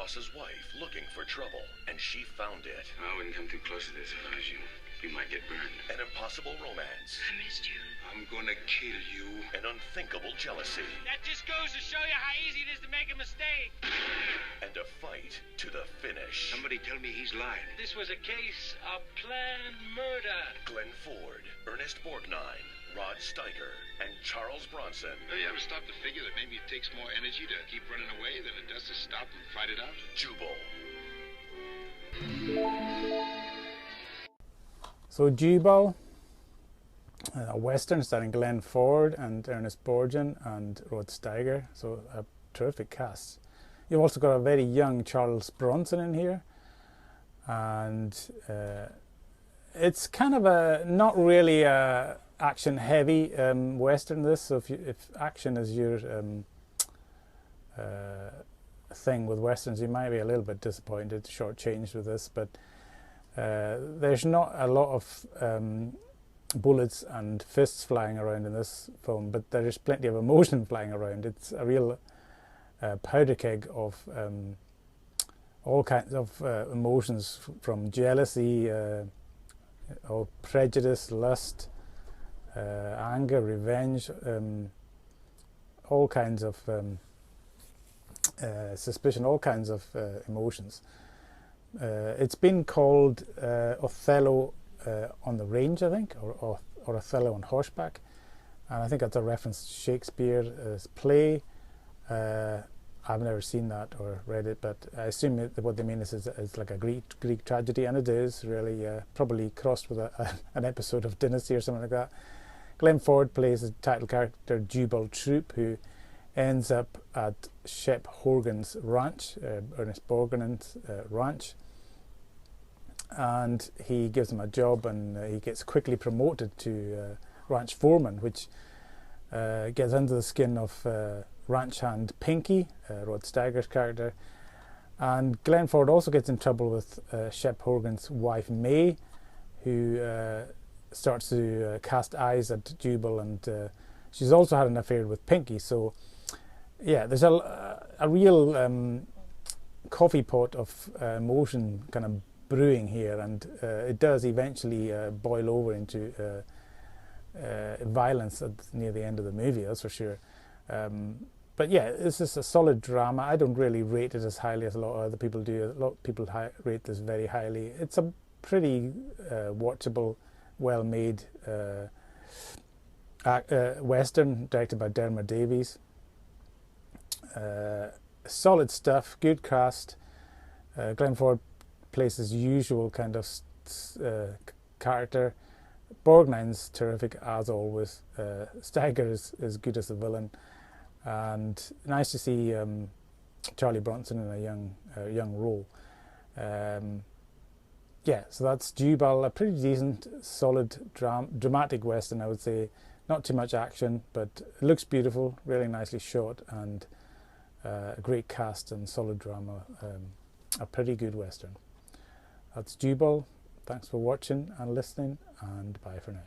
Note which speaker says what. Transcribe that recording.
Speaker 1: boss's wife looking for trouble, and she found it.
Speaker 2: I wouldn't come too close to this if I was you. You might get burned.
Speaker 1: An impossible romance.
Speaker 3: I missed you.
Speaker 2: I'm gonna kill you.
Speaker 1: An unthinkable jealousy.
Speaker 4: That just goes to show you how easy it is to make a mistake.
Speaker 1: And a fight to the finish.
Speaker 2: Somebody tell me he's lying.
Speaker 4: This was a case of planned murder.
Speaker 1: Glenn Ford, Ernest Borgnine, Rod Steiger, and Charles Bronson.
Speaker 2: Have you ever stopped to figure that maybe it takes more energy to keep running away than it does to stop and fight it out?
Speaker 1: Jubal.
Speaker 5: So Jubal, a western starring Glenn Ford and Ernest Borgnine and Rod Steiger, so a terrific cast. You've also got a very young Charles Bronson in here, and it's kind of a not really a action heavy western. This, so if action is your thing with westerns, you might be a little bit disappointed, shortchanged with this, but there's not a lot of bullets and fists flying around in this film, but there is plenty of emotion flying around. It's a real powder keg of all kinds of emotions, from jealousy, prejudice, lust, anger, revenge, all kinds of suspicion, all kinds of emotions. It's been called Othello on the Range, I think, or Othello on Horseback, and I think that's a reference to Shakespeare's play. I've never seen that or read it, but I assume that what they mean is like a Greek tragedy, and it is really probably crossed with an episode of Dynasty or something like that. Glenn Ford plays the title character Jubal Troop, who ends up at Shep Horgan's ranch, Ernest Borgnine's ranch, and he gives him a job, and he gets quickly promoted to ranch foreman, which gets under the skin of ranch hand Pinky, Rod Steiger's character. And Glenn Ford also gets in trouble with Shep Horgan's wife May, who starts to cast eyes at Jubal, and she's also had an affair with Pinky. So yeah, there's a real coffee pot of emotion kind of brewing here, and it does eventually boil over into violence near the end of the movie, that's for sure. But yeah, this is a solid drama. I don't really rate it as highly as a lot of other people do. A lot of people rate this very highly. It's a pretty watchable, well-made western directed by Dermot Davies. Solid stuff, good cast. Glenn Ford plays his usual kind of character. Borgnine's terrific as always. Steiger is good as the villain, and nice to see Charlie Bronson in a young role. Yeah, so that's Jubal, a pretty decent, solid, dramatic western, I would say. Not too much action, but it looks beautiful, really nicely shot, and a great cast and solid drama. A pretty good western. That's Jubal. Thanks for watching and listening, and bye for now.